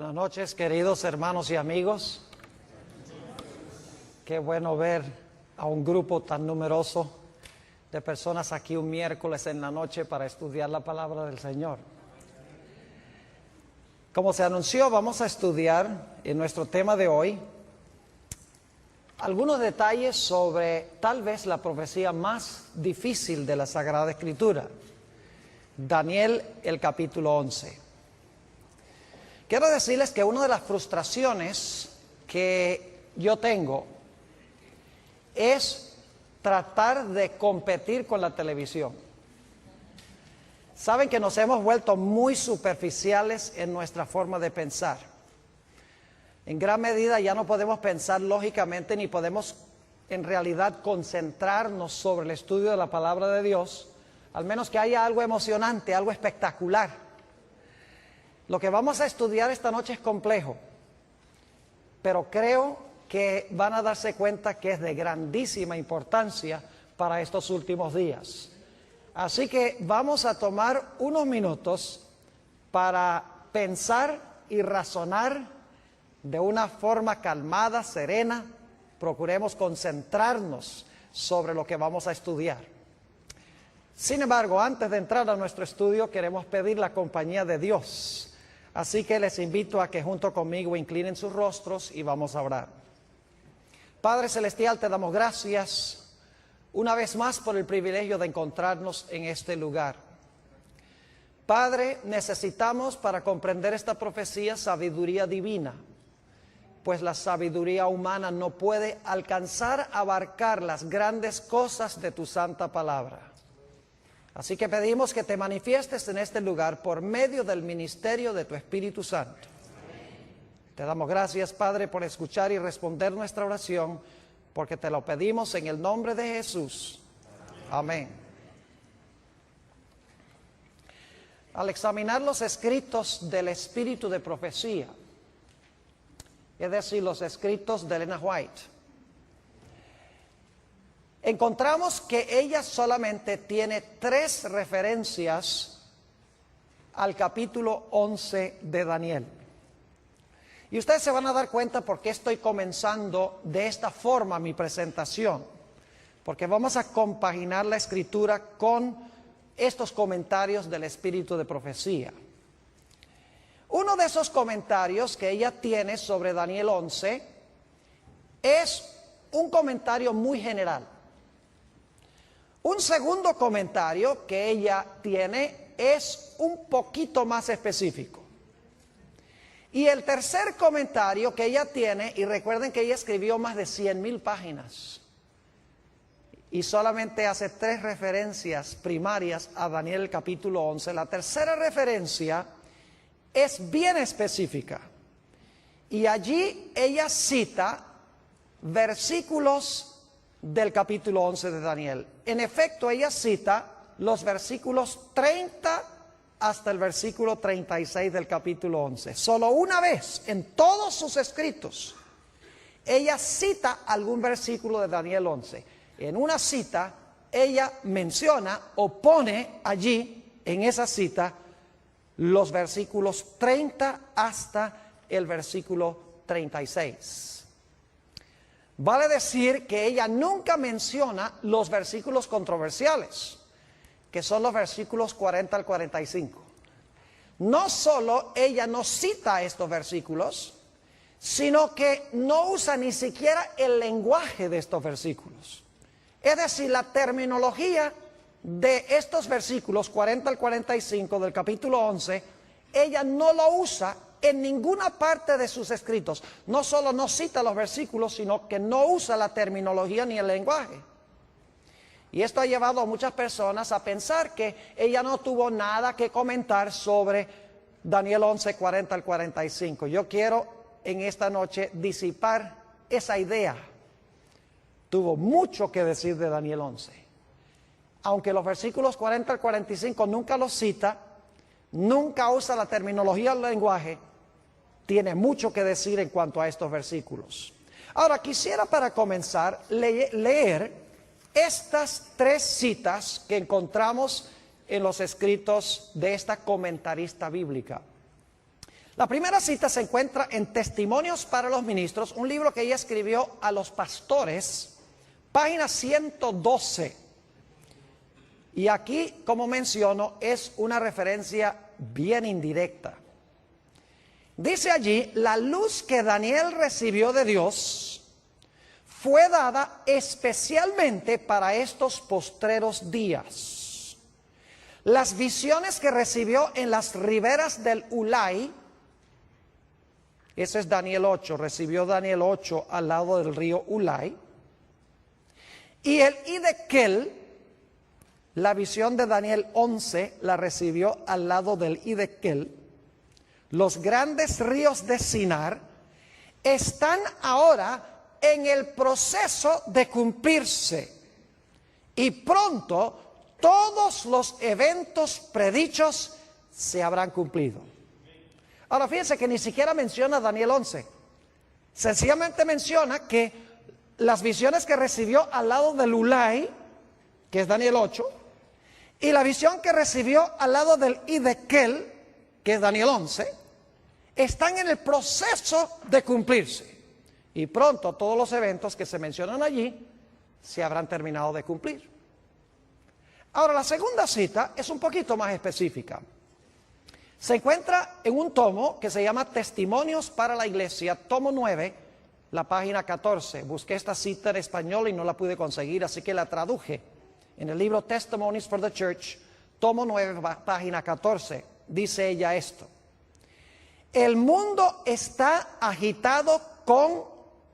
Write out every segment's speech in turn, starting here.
Buenas noches, queridos hermanos y amigos. Qué bueno ver a un grupo tan numeroso de personas aquí un miércoles en la noche para estudiar la palabra del Señor. Como se anunció, vamos a estudiar en nuestro tema de hoy algunos detalles sobre tal vez la profecía más difícil de la Sagrada Escritura, Daniel, el capítulo 11. Quiero decirles que una de las frustraciones que yo tengo es tratar de competir con la televisión. Saben que nos hemos vuelto muy superficiales en nuestra forma de pensar. En gran medida ya no podemos pensar lógicamente ni podemos en realidad concentrarnos sobre el estudio de la palabra de Dios, al menos que haya algo emocionante, algo espectacular. Lo que vamos a estudiar esta noche es complejo, pero creo que van a darse cuenta que es de grandísima importancia para estos últimos días. Así que vamos a tomar unos minutos para pensar y razonar de una forma calmada, serena. Procuremos concentrarnos sobre lo que vamos a estudiar. Sin embargo, antes de entrar a nuestro estudio, queremos pedir la compañía de Dios. Así que les invito a que junto conmigo inclinen sus rostros y vamos a orar. Padre Celestial, te damos gracias una vez más por el privilegio de encontrarnos en este lugar. Padre, necesitamos para comprender esta profecía sabiduría divina, pues la sabiduría humana no puede alcanzar a abarcar las grandes cosas de tu santa palabra. Así que pedimos que te manifiestes en este lugar por medio del ministerio de tu Espíritu Santo. Te damos gracias, Padre, por escuchar y responder nuestra oración, porque te lo pedimos en el nombre de Jesús. Amén. Al examinar los escritos del espíritu de profecía, es decir, los escritos de Ellen White, encontramos que ella solamente tiene 3 referencias al capítulo 11 de Daniel. Y ustedes se van a dar cuenta por qué estoy comenzando de esta forma mi presentación, porque vamos a compaginar la escritura con estos comentarios del espíritu de profecía. Uno de esos comentarios que ella tiene sobre Daniel 11 es un comentario muy general. Un segundo comentario que ella tiene es un poquito más específico. Y el tercer comentario que ella tiene, y recuerden que ella escribió más de 100,000 páginas, y solamente hace 3 referencias primarias a Daniel capítulo 11. La tercera referencia es bien específica, y allí ella cita versículos del capítulo 11 de Daniel. En efecto, ella cita los versículos 30 hasta el versículo 36 del capítulo 11. Solo una vez en todos sus escritos ella cita algún versículo de Daniel 11. En una cita ella menciona o pone allí en esa cita los versículos 30 hasta el versículo 36. Vale decir que ella nunca menciona los versículos controversiales, que son los versículos 40 al 45. No solo ella no cita estos versículos, sino que no usa ni siquiera el lenguaje de estos versículos. Es decir, la terminología de estos versículos 40 al 45 del capítulo 11, ella no lo usa en ninguna parte de sus escritos. No solo no cita los versículos, sino que no usa la terminología ni el lenguaje. Y esto ha llevado a muchas personas a pensar que ella no tuvo nada que comentar sobre Daniel 11, 40 al 45. Yo quiero en esta noche disipar esa idea. Tuvo mucho que decir de Daniel 11. Aunque los versículos 40 al 45 nunca los cita, nunca usa la terminología del lenguaje, tiene mucho que decir en cuanto a estos versículos. Ahora, quisiera para comenzar leer estas 3 citas que encontramos en los escritos de esta comentarista bíblica. La primera cita se encuentra en Testimonios para los Ministros, un libro que ella escribió a los pastores, página 112. Y aquí, como menciono, es una referencia bien indirecta. Dice allí, la luz que Daniel recibió de Dios fue dada especialmente para estos postreros días. Las visiones que recibió en las riberas del Ulai, ese es Daniel 8, recibió Daniel 8 al lado del río Ulai, y el Hiddekel, la visión de Daniel 11 la recibió al lado del Hiddekel. Los grandes ríos de Sinar están ahora en el proceso de cumplirse y pronto todos los eventos predichos se habrán cumplido. Ahora fíjense que ni siquiera menciona Daniel 11, sencillamente menciona que las visiones que recibió al lado del Ulai, que es Daniel 8, y la visión que recibió al lado del Hiddekel, que es Daniel 11, están en el proceso de cumplirse. Y pronto todos los eventos que se mencionan allí se habrán terminado de cumplir. Ahora, la segunda cita es un poquito más específica. Se encuentra en un tomo que se llama Testimonios para la Iglesia, tomo 9, la página 14. Busqué esta cita en español y no la pude conseguir, así que la traduje. En el libro Testimonies for the Church, tomo 9, página 14, dice ella esto. El mundo está agitado con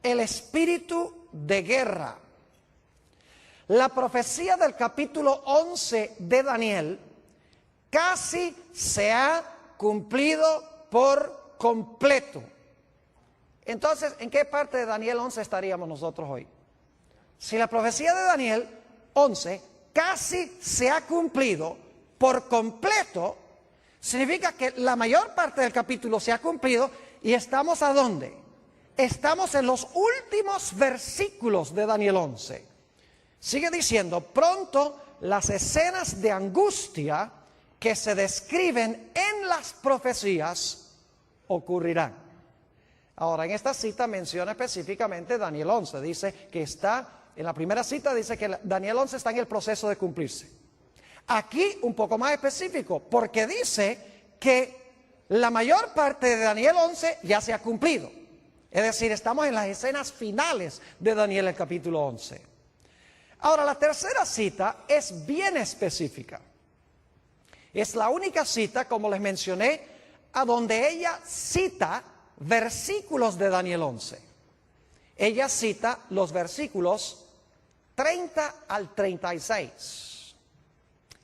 el espíritu de guerra. La profecía del capítulo 11 de Daniel casi se ha cumplido por completo. Entonces, ¿en qué parte de Daniel 11 estaríamos nosotros hoy? Si la profecía de Daniel 11 casi se ha cumplido por completo, significa que la mayor parte del capítulo se ha cumplido y estamos ¿a dónde? Estamos en los últimos versículos de Daniel 11. Sigue diciendo, pronto las escenas de angustia que se describen en las profecías ocurrirán. Ahora, en esta cita menciona específicamente Daniel 11. Dice que está, en la primera cita dice que Daniel 11 está en el proceso de cumplirse. Aquí un poco más específico, porque dice que la mayor parte de Daniel 11 ya se ha cumplido. Es decir, estamos en las escenas finales de Daniel, el capítulo 11. Ahora, la tercera cita es bien específica. Es la única cita, como les mencioné, a donde ella cita versículos de Daniel 11. Ella cita los versículos 30 al 36.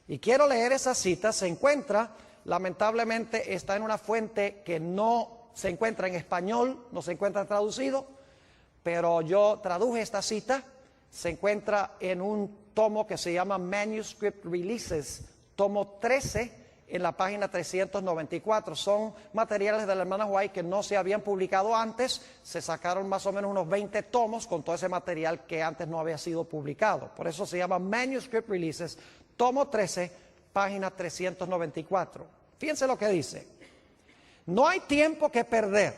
Y quiero leer esa cita. Se encuentra, lamentablemente, está en una fuente que no se encuentra en español, no se encuentra traducido, pero yo traduje esta cita. Se encuentra en un tomo que se llama Manuscript Releases, tomo 13, en la página 394. Son materiales de la hermana White que no se habían publicado antes. Se sacaron más o menos unos 20 tomos con todo ese material que antes no había sido publicado. Por eso se llama Manuscript Releases, tomo 13, página 394. Fíjense lo que dice. No hay tiempo que perder.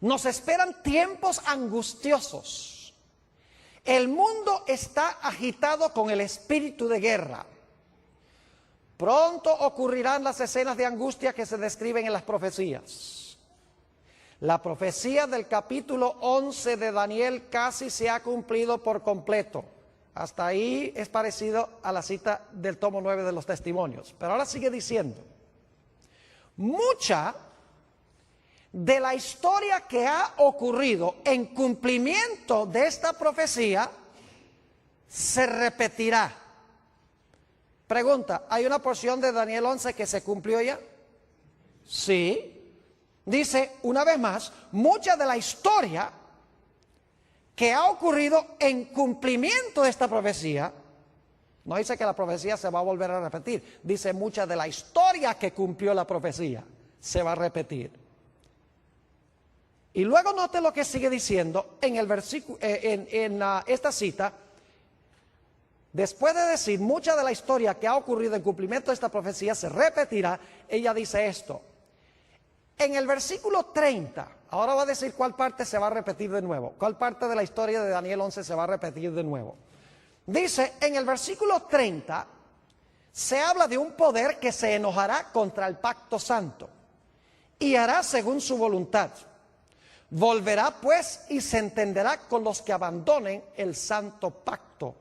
Nos esperan tiempos angustiosos. El mundo está agitado con el espíritu de guerra. Pronto ocurrirán las escenas de angustia que se describen en las profecías. La profecía del capítulo 11 de Daniel casi se ha cumplido por completo. Hasta ahí es parecido a la cita del tomo 9 de los Testimonios. Pero ahora sigue diciendo, mucha de la historia que ha ocurrido en cumplimiento de esta profecía se repetirá. Pregunta, ¿hay una porción de Daniel 11 que se cumplió ya? Sí. Dice, una vez más, mucha de la historia que ha ocurrido en cumplimiento de esta profecía, no dice que la profecía se va a volver a repetir, dice mucha de la historia que cumplió la profecía se va a repetir. Y luego note lo que sigue diciendo en el versículo, esta cita. Después de decir mucha de la historia que ha ocurrido en cumplimiento de esta profecía se repetirá, ella dice esto: En el versículo 30, ahora va a decir cuál parte se va a repetir de nuevo, cuál parte de la historia de Daniel 11 se va a repetir de nuevo. Dice, en el versículo 30, se habla de un poder que se enojará contra el pacto santo y hará según su voluntad. Volverá pues y se entenderá con los que abandonen el santo pacto.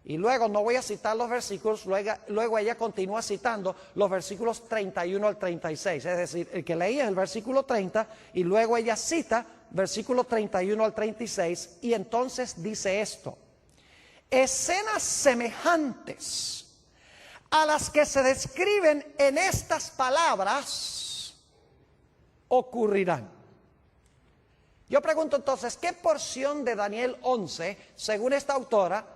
Y luego, no voy a citar los versículos, luego ella continúa citando los versículos 31 al 36. Es decir, el que leía el versículo 30 y luego ella cita versículo 31 al 36 y entonces dice esto. Escenas semejantes a las que se describen en estas palabras ocurrirán. Yo pregunto entonces, ¿qué porción de Daniel 11, según esta autora,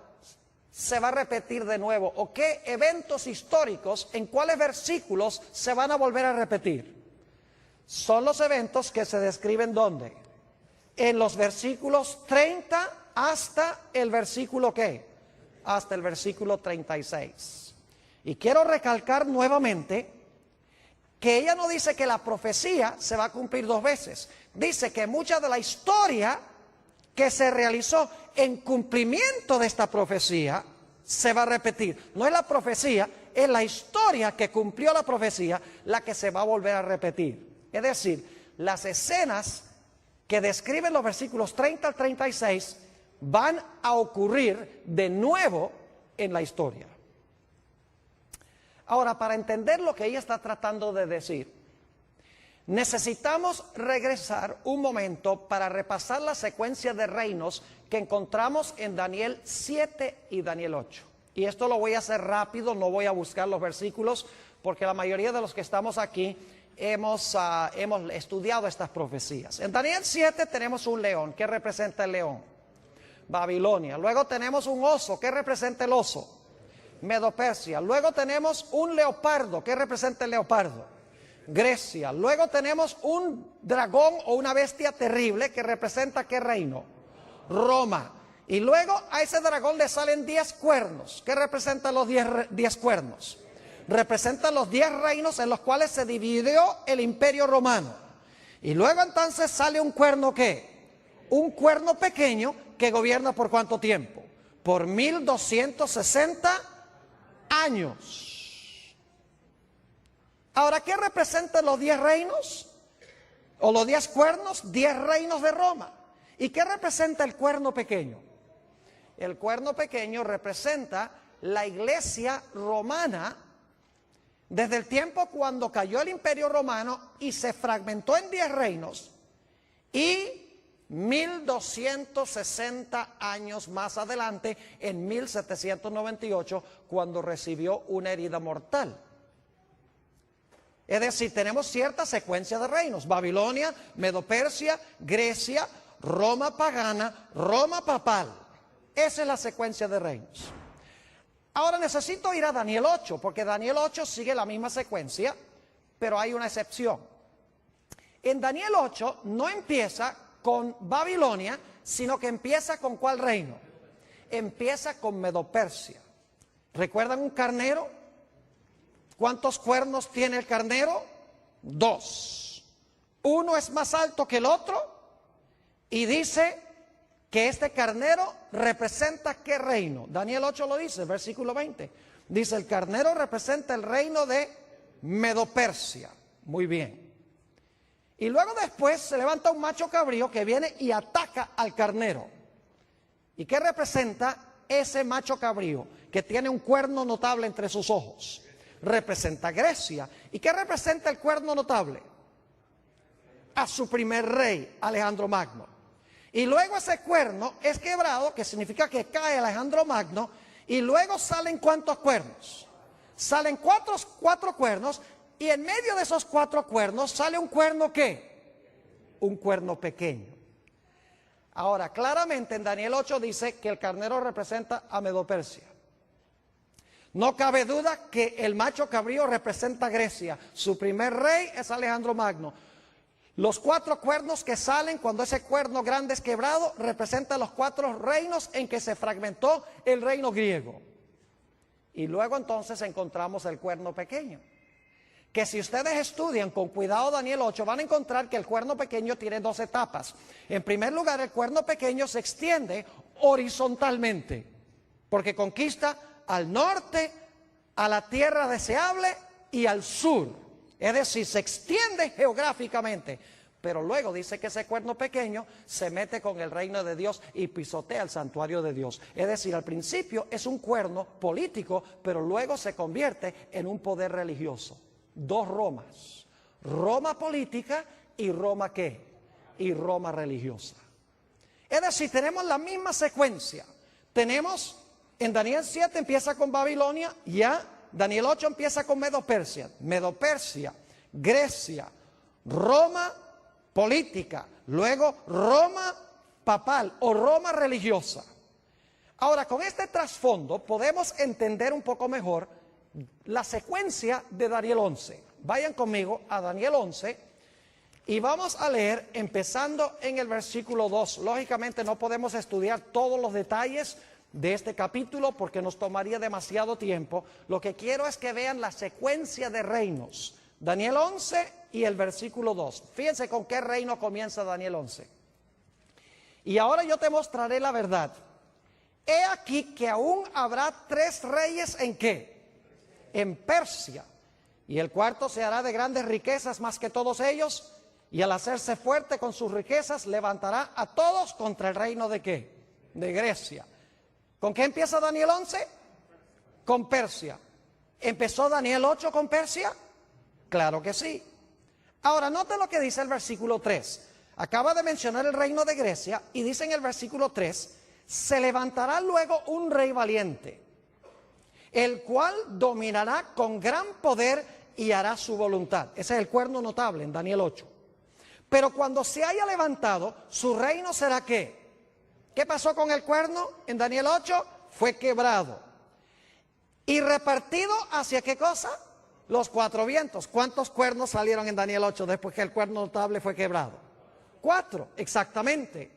se va a repetir de nuevo? ¿O qué eventos históricos, en cuáles versículos se van a volver a repetir? Son los eventos que se describen ¿dónde? En los versículos 30 hasta el versículo ¿qué? Hasta el versículo 36. Y quiero recalcar nuevamente que ella no dice que la profecía se va a cumplir dos veces. Dice que mucha de la historia que se realizó en cumplimiento de esta profecía se va a repetir. No es la profecía, es la historia que cumplió la profecía la que se va a volver a repetir. Es decir, las escenas que describen los versículos 30 al 36 van a ocurrir de nuevo en la historia. Ahora, para entender lo que ella está tratando de decir, necesitamos regresar un momento para repasar la secuencia de reinos que encontramos en Daniel 7 y Daniel 8. Y esto lo voy a hacer rápido, no voy a buscar los versículos, porque la mayoría de los que estamos aquí hemos estudiado estas profecías. En Daniel 7 tenemos un león. ¿Qué representa el león? Babilonia. Luego tenemos un oso. ¿Qué representa el oso? Medo-Persia. Luego tenemos un leopardo. ¿Qué representa el leopardo? Grecia. Luego tenemos un dragón o una bestia terrible que representa ¿qué reino? Roma. Y luego a ese dragón le salen 10 cuernos. ¿Qué representan los 10 cuernos? Representan los 10 reinos en los cuales se dividió el imperio romano. Y luego entonces sale un cuerno ¿qué? Un cuerno pequeño que gobierna ¿por cuánto tiempo? Por 1260 años. Ahora, ¿qué representan los 10 reinos? O los 10 cuernos, 10 reinos de Roma. ¿Y qué representa el cuerno pequeño? El cuerno pequeño representa la iglesia romana desde el tiempo cuando cayó el imperio romano y se fragmentó en 10 reinos y 1260 años más adelante, en 1798, cuando recibió una herida mortal. Es decir, tenemos cierta secuencia de reinos: Babilonia, Medo-Persia, Grecia, Roma pagana, Roma papal. Esa es la secuencia de reinos. Ahora necesito ir a Daniel 8, porque Daniel 8 sigue la misma secuencia, pero hay una excepción. En Daniel 8 no empieza con Babilonia, sino que empieza con ¿cuál reino? Empieza con Medo-Persia. ¿Recuerdan un carnero? ¿Cuántos cuernos tiene el carnero? 2. Uno es más alto que el otro y dice que este carnero representa ¿qué reino? Daniel 8 lo dice, versículo 20. Dice, el carnero representa el reino de Medo-Persia. Muy bien. Y luego después se levanta un macho cabrío que viene y ataca al carnero. ¿Y qué representa ese macho cabrío que tiene un cuerno notable entre sus ojos? Representa Grecia. ¿Y qué representa el cuerno notable? A su primer rey, Alejandro Magno. Y luego ese cuerno es quebrado, que significa que cae Alejandro Magno, y luego salen ¿cuántos cuernos? Salen cuatro cuernos, y en medio de esos 4 cuernos sale un cuerno ¿qué? Un cuerno pequeño. Ahora, claramente en Daniel 8 dice que el carnero representa a Medo-Persia. No cabe duda que el macho cabrío representa a Grecia. Su primer rey es Alejandro Magno. Los 4 cuernos que salen cuando ese cuerno grande es quebrado representan los 4 reinos en que se fragmentó el reino griego. Y luego entonces encontramos el cuerno pequeño, que si ustedes estudian con cuidado Daniel 8, van a encontrar que el cuerno pequeño tiene dos etapas. En primer lugar, el cuerno pequeño se extiende horizontalmente, porque conquista al norte, a la tierra deseable y al sur. Es decir, se extiende geográficamente. Pero luego dice que ese cuerno pequeño se mete con el reino de Dios y pisotea el santuario de Dios. Es decir, al principio es un cuerno político, pero luego se convierte en un poder religioso. Dos Romas, Roma política y Roma ¿qué? Y Roma religiosa. Es decir, tenemos la misma secuencia. Tenemos, en Daniel 7 empieza con Babilonia, ya Daniel 8 empieza con Medo-Persia, Grecia, Roma política, luego Roma papal o Roma religiosa. Ahora, con este trasfondo podemos entender un poco mejor la secuencia de Daniel 11. Vayan conmigo a Daniel 11 y vamos a leer empezando en el versículo 2. Lógicamente no podemos estudiar todos los detalles de este capítulo porque nos tomaría demasiado tiempo. Lo que quiero es que vean la secuencia de reinos. Daniel 11 y el versículo 2. Fíjense con qué reino comienza Daniel 11. Y ahora yo te mostraré la verdad. He aquí que aún habrá 3 reyes ¿en qué? En Persia. Y el cuarto se hará de grandes riquezas más que todos ellos. Y al hacerse fuerte con sus riquezas levantará a todos contra el reino ¿de qué? De Grecia. ¿Con qué empieza Daniel 11? Con Persia. ¿Empezó Daniel 8 con Persia? Claro que sí. Ahora, note lo que dice el versículo 3. Acaba de mencionar el reino de Grecia y dice en el versículo 3, se levantará luego un rey valiente, el cual dominará con gran poder y hará su voluntad. Ese es el cuerno notable en Daniel 8. Pero cuando se haya levantado, su reino será ¿qué? ¿Qué pasó con el cuerno en Daniel 8? Fue quebrado. ¿Y repartido hacia qué cosa? Los 4 vientos. ¿Cuántos cuernos salieron en Daniel 8 después que el cuerno notable fue quebrado? 4, exactamente.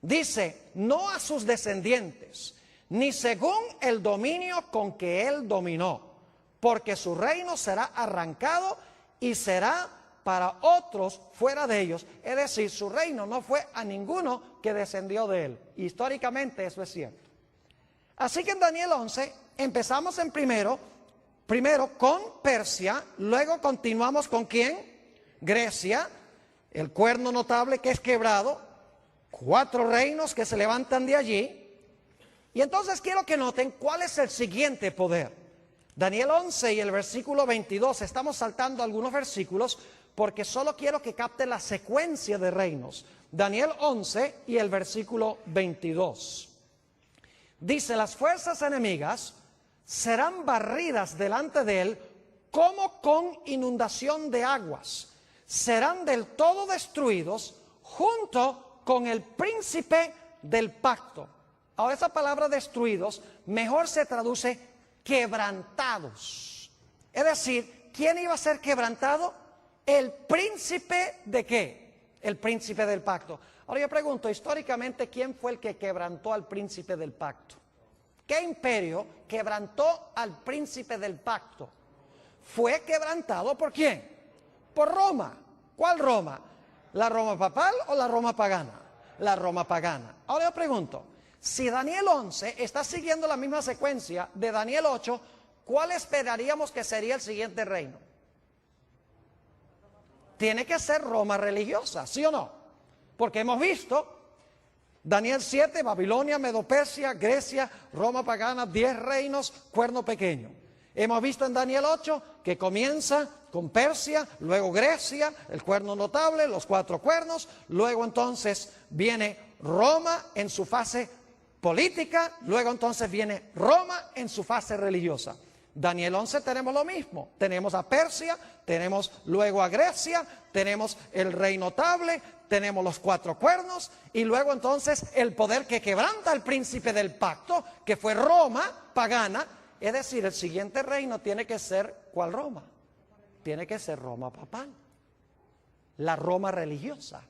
Dice, no a sus descendientes, ni según el dominio con que él dominó, porque su reino será arrancado y será para otros fuera de ellos. Es decir, su reino no fue a ninguno que descendió de él. Históricamente eso es cierto. Así que en Daniel 11 empezamos en primero con Persia, luego continuamos con ¿quién? Grecia, el cuerno notable que es quebrado, 4 reinos que se levantan de allí. Y entonces quiero que noten cuál es el siguiente poder. Daniel 11 y el versículo 22, estamos saltando algunos versículos porque solo quiero que capten la secuencia de reinos. Daniel 11 y el versículo 22. Dice, las fuerzas enemigas serán barridas delante de él como con inundación de aguas. Serán del todo destruidos junto con el príncipe del pacto. Ahora esa palabra destruidos mejor se traduce quebrantados. Es decir, ¿quién iba a ser quebrantado? El príncipe ¿de qué? El príncipe del pacto. Ahora yo pregunto, históricamente, ¿quién fue el que quebrantó al príncipe del pacto? ¿Qué imperio quebrantó al príncipe del pacto? Fue quebrantado ¿por quién? Por Roma. ¿Cuál Roma? ¿La Roma papal o la Roma pagana? La Roma pagana. Ahora yo pregunto, si Daniel 11 está siguiendo la misma secuencia de Daniel 8, ¿cuál esperaríamos que sería el siguiente reino? Tiene que ser Roma religiosa, ¿sí o no? Porque hemos visto Daniel 7, Babilonia, Medo-Persia, Grecia, Roma pagana, 10 reinos, cuerno pequeño. Hemos visto en Daniel 8 que comienza con Persia, luego Grecia, el cuerno notable, los 4 cuernos, luego entonces viene Roma en su fase política, luego entonces viene Roma en su fase religiosa. Daniel 11 tenemos lo mismo, tenemos a Persia, tenemos luego a Grecia, tenemos el rey notable, tenemos los 4 cuernos y luego entonces el poder que quebranta al príncipe del pacto, que fue Roma pagana. Es decir, el siguiente reino tiene que ser, ¿cuál Roma? Tiene que ser Roma papal, la Roma religiosa.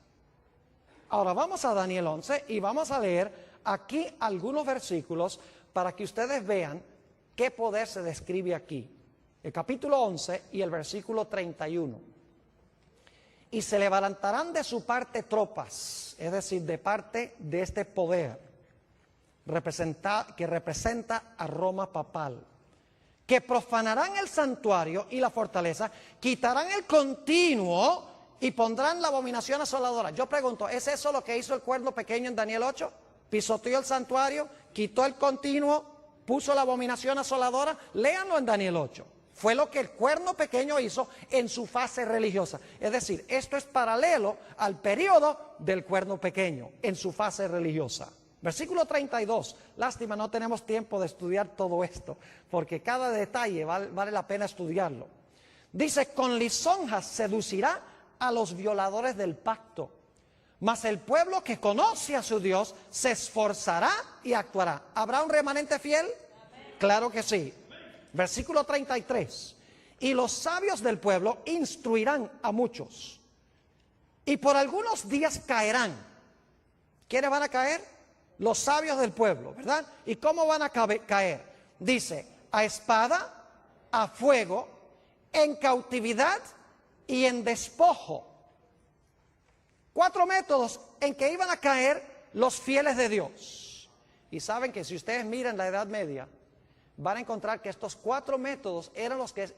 Ahora vamos a Daniel 11 y vamos a leer aquí algunos versículos para que ustedes vean qué poder se describe aquí. el capítulo 11 y el versículo 31. Y se levantarán de su parte tropas, es decir, de parte de este poder que representa a Roma papal, que profanarán el santuario y la fortaleza, quitarán el continuo y pondrán la abominación asoladora. Yo pregunto, ¿es eso lo que hizo el cuerno pequeño en Daniel 8? Pisoteó el santuario, quitó el continuo, puso la abominación asoladora. Léanlo en Daniel 8. Fue lo que el cuerno pequeño hizo en su fase religiosa. Es decir, esto es paralelo al periodo del cuerno pequeño en su fase religiosa. Versículo 32, lástima, no tenemos tiempo de estudiar todo esto, porque cada detalle vale la pena estudiarlo. Dice, con lisonjas seducirá a los violadores del pacto, mas el pueblo que conoce a su Dios se esforzará y actuará. ¿Habrá un remanente fiel? Claro que sí. Versículo 33, y los sabios del pueblo instruirán a muchos, y por algunos días caerán. ¿Quiénes van a caer? Los sabios del pueblo, ¿verdad? ¿Y cómo van a caer? Dice, a espada, a fuego, en cautividad y en despojo. 4 métodos en que iban a caer los fieles de Dios. Y saben que si ustedes miran la Edad Media, van a encontrar que estos 4 métodos eran los que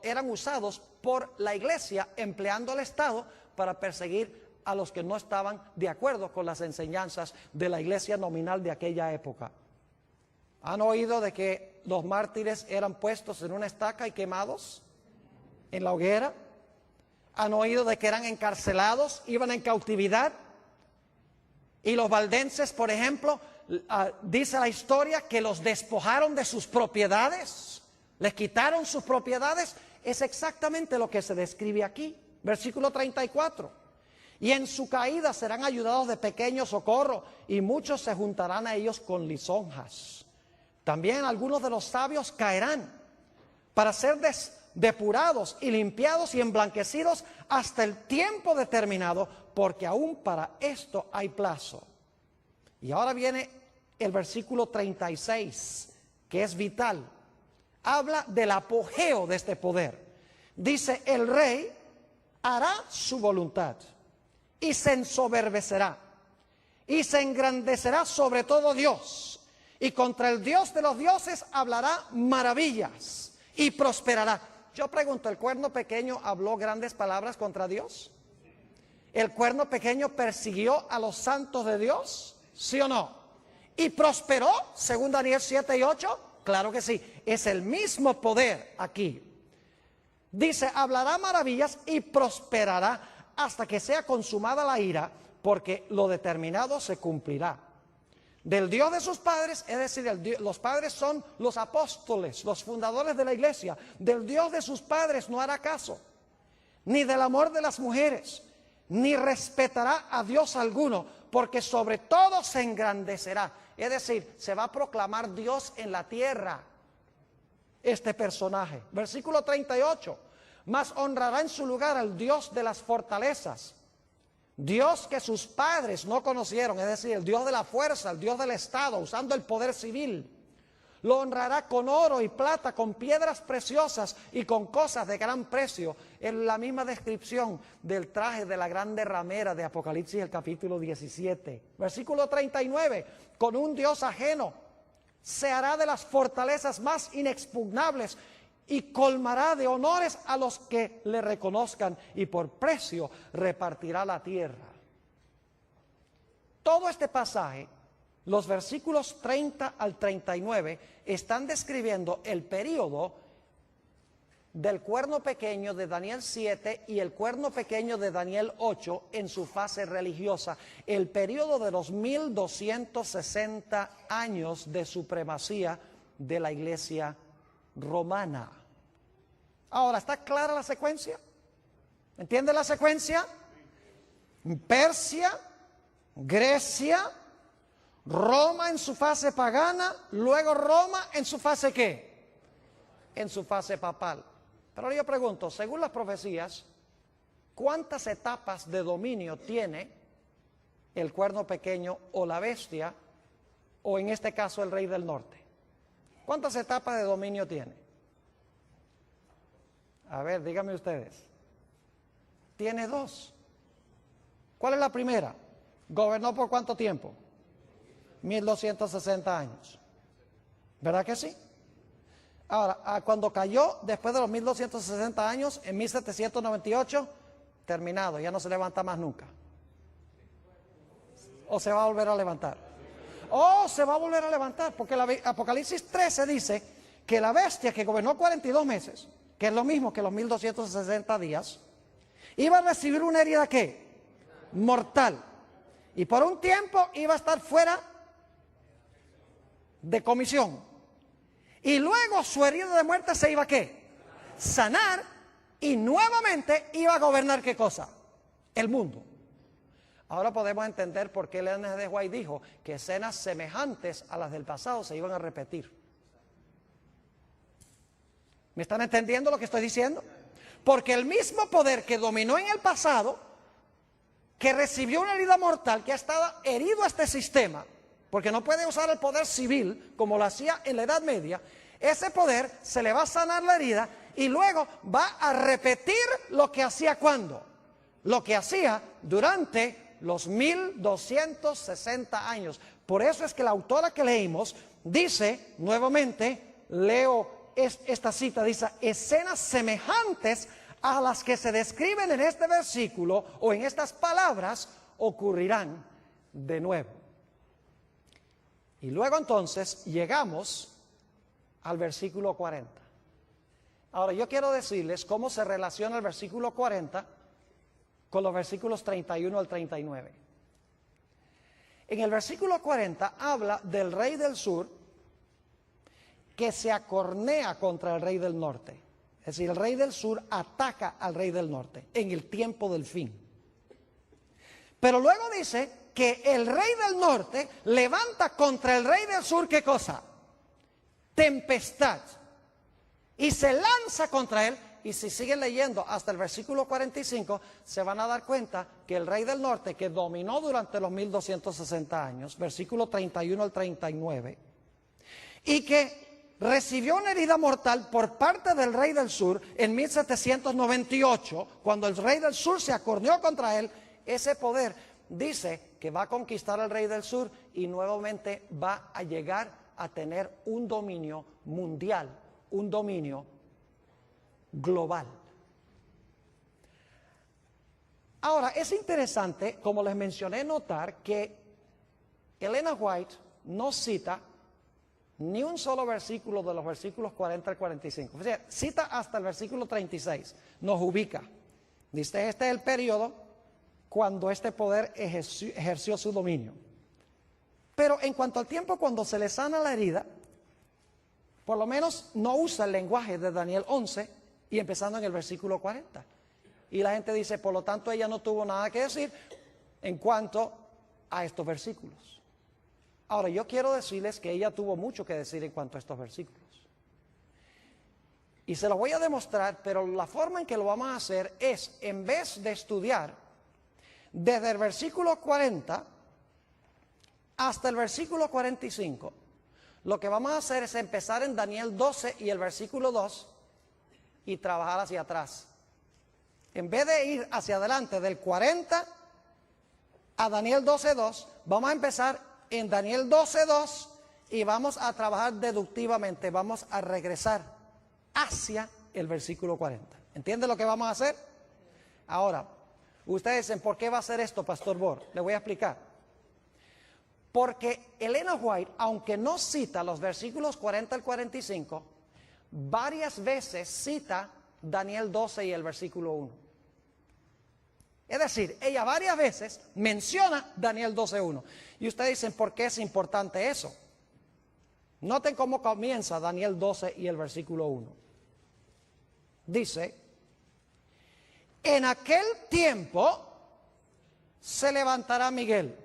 eran usados por la iglesia, empleando al Estado para perseguir a los que no estaban de acuerdo con las enseñanzas de la iglesia nominal de aquella época. ¿Han oído de que los mártires eran puestos en una estaca y quemados en la hoguera? ¿Han oído de que eran encarcelados, iban en cautividad? Y los valdenses, por ejemplo, dice la historia que los despojaron de sus propiedades, les quitaron sus propiedades. Es exactamente lo que se describe aquí, versículo 34. Y en su caída serán ayudados de pequeño socorro, y muchos se juntarán a ellos con lisonjas. También algunos de los sabios caerán para ser depurados y limpiados y emblanquecidos hasta el tiempo determinado, porque aún para esto hay plazo. Y ahora viene el versículo 36, que es vital. Habla del apogeo de este poder. Dice, el rey hará su voluntad y se ensoberbecerá y se engrandecerá sobre todo Dios, y contra el Dios de los dioses hablará maravillas y prosperará. Yo pregunto, ¿el cuerno pequeño habló grandes palabras contra Dios? ¿El cuerno pequeño persiguió a los santos de Dios? ¿Sí o no? ¿Y prosperó, según Daniel 7 y 8? Claro que sí, es el mismo poder aquí. Dice, hablará maravillas y prosperará hasta que sea consumada la ira, porque lo determinado se cumplirá. Del Dios de sus padres, es decir, los padres son los apóstoles, los fundadores de la iglesia. Del Dios de sus padres no hará caso, ni del amor de las mujeres, ni respetará a Dios alguno, porque sobre todo se engrandecerá. Es decir, se va a proclamar Dios en la tierra, este personaje. Versículo 38. Mas honrará en su lugar al Dios de las fortalezas, Dios que sus padres no conocieron, es decir, el Dios de la fuerza, el Dios del Estado, usando el poder civil. Lo honrará con oro y plata, con piedras preciosas y con cosas de gran precio. Es la misma descripción del traje de la grande ramera de Apocalipsis, el capítulo 17. Versículo 39, con un Dios ajeno se hará de las fortalezas más inexpugnables y colmará de honores a los que le reconozcan, y por precio repartirá la tierra. Todo este pasaje, los versículos 30 al 39, están describiendo el periodo del cuerno pequeño de Daniel 7 y el cuerno pequeño de Daniel 8 en su fase religiosa, el periodo de los 1260 años de supremacía de la iglesia romana. Ahora, ¿está clara la secuencia? ¿Entiende la secuencia? Persia, Grecia, Roma en su fase pagana, luego Roma en su fase ¿qué? En su fase papal. Pero yo pregunto, según las profecías, ¿cuántas etapas de dominio tiene el cuerno pequeño o la bestia, o en este caso el rey del norte? ¿Cuántas etapas de dominio tiene? A ver, díganme ustedes. Tiene dos. ¿Cuál es la primera? ¿Gobernó por cuánto tiempo? 1260 años. ¿Verdad que sí? Ahora, cuando cayó, después de los 1260 años, en 1798, terminado, ya no se levanta más nunca. ¿O se va a volver a levantar? ¡Oh, se va a volver a levantar! Porque Apocalipsis 13 dice que la bestia que gobernó 42 meses, que es lo mismo que los 1260 días, iba a recibir una herida, ¿qué? Mortal. Y por un tiempo iba a estar fuera de comisión. Y luego su herida de muerte se iba a ¿qué? Sanar, y nuevamente iba a gobernar ¿qué cosa? El mundo. Ahora podemos entender por qué Ellen G. White dijo que escenas semejantes a las del pasado se iban a repetir. ¿Me están entendiendo lo que estoy diciendo? Porque el mismo poder que dominó en el pasado, que recibió una herida mortal, que ha estado herido a este sistema, porque no puede usar el poder civil como lo hacía en la Edad Media, ese poder se le va a sanar la herida y luego va a repetir lo que hacía ¿cuándo? Lo que hacía durante los 1260 años. Por eso es que la autora que leímos dice, nuevamente, leo esta cita, dice, escenas semejantes a las que se describen en este versículo o en estas palabras ocurrirán de nuevo. Y luego entonces llegamos al versículo 40. Ahora yo quiero decirles cómo se relaciona el versículo 40 con los versículos 31 al 39. En el versículo 40 habla del rey del sur que se acornea contra el rey del norte. Es decir, el rey del sur ataca al rey del norte en el tiempo del fin. Pero luego dice que el rey del norte levanta contra el rey del sur, ¿qué cosa? Tempestad. Y se lanza contra él. Y si siguen leyendo hasta el versículo 45, se van a dar cuenta que el rey del norte, que dominó durante los 1260 años, versículo 31 al 39, y que recibió una herida mortal por parte del rey del sur en 1798, cuando el rey del sur se acorneó contra él, ese poder dice que va a conquistar al rey del sur y nuevamente va a llegar a tener un dominio mundial, un dominio global. Ahora, es interesante, como les mencioné, notar que Ellen G. White no cita ni un solo versículo de los versículos 40 al 45. O sea, cita hasta el versículo 36, nos ubica. Dice, este es el periodo cuando este poder ejerció su dominio. Pero en cuanto al tiempo cuando se le sana la herida, por lo menos no usa el lenguaje de Daniel 11 y empezando en el versículo 40. Y la gente dice, por lo tanto, ella no tuvo nada que decir en cuanto a estos versículos. Ahora, yo quiero decirles que ella tuvo mucho que decir en cuanto a estos versículos. Y se lo voy a demostrar, pero la forma en que lo vamos a hacer es, en vez de estudiar desde el versículo 40 hasta el versículo 45, lo que vamos a hacer es empezar en Daniel 12 y el versículo 2 y trabajar hacia atrás. En vez de ir hacia adelante del 40 a Daniel 12.2, vamos a empezar en Daniel 12.2 y vamos a trabajar deductivamente, vamos a regresar hacia el versículo 40. ¿Entiende lo que vamos a hacer? Ahora, ustedes dicen, ¿por qué va a hacer esto, Pastor Bor? Le voy a explicar. Porque Ellen G. White, aunque no cita los versículos 40 al 45, varias veces cita Daniel 12 y el versículo 1. Es decir, ella varias veces menciona Daniel 12.1. Y ustedes dicen, ¿por qué es importante eso? Noten cómo comienza Daniel 12 y el versículo 1. Dice, en aquel tiempo se levantará Miguel.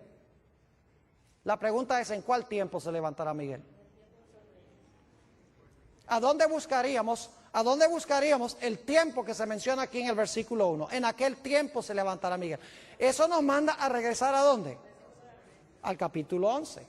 La pregunta es, ¿en cuál tiempo se levantará Miguel? ¿A dónde buscaríamos el tiempo que se menciona aquí en el versículo 1? En aquel tiempo se levantará Miguel. Eso nos manda a regresar ¿a dónde? Al capítulo 11.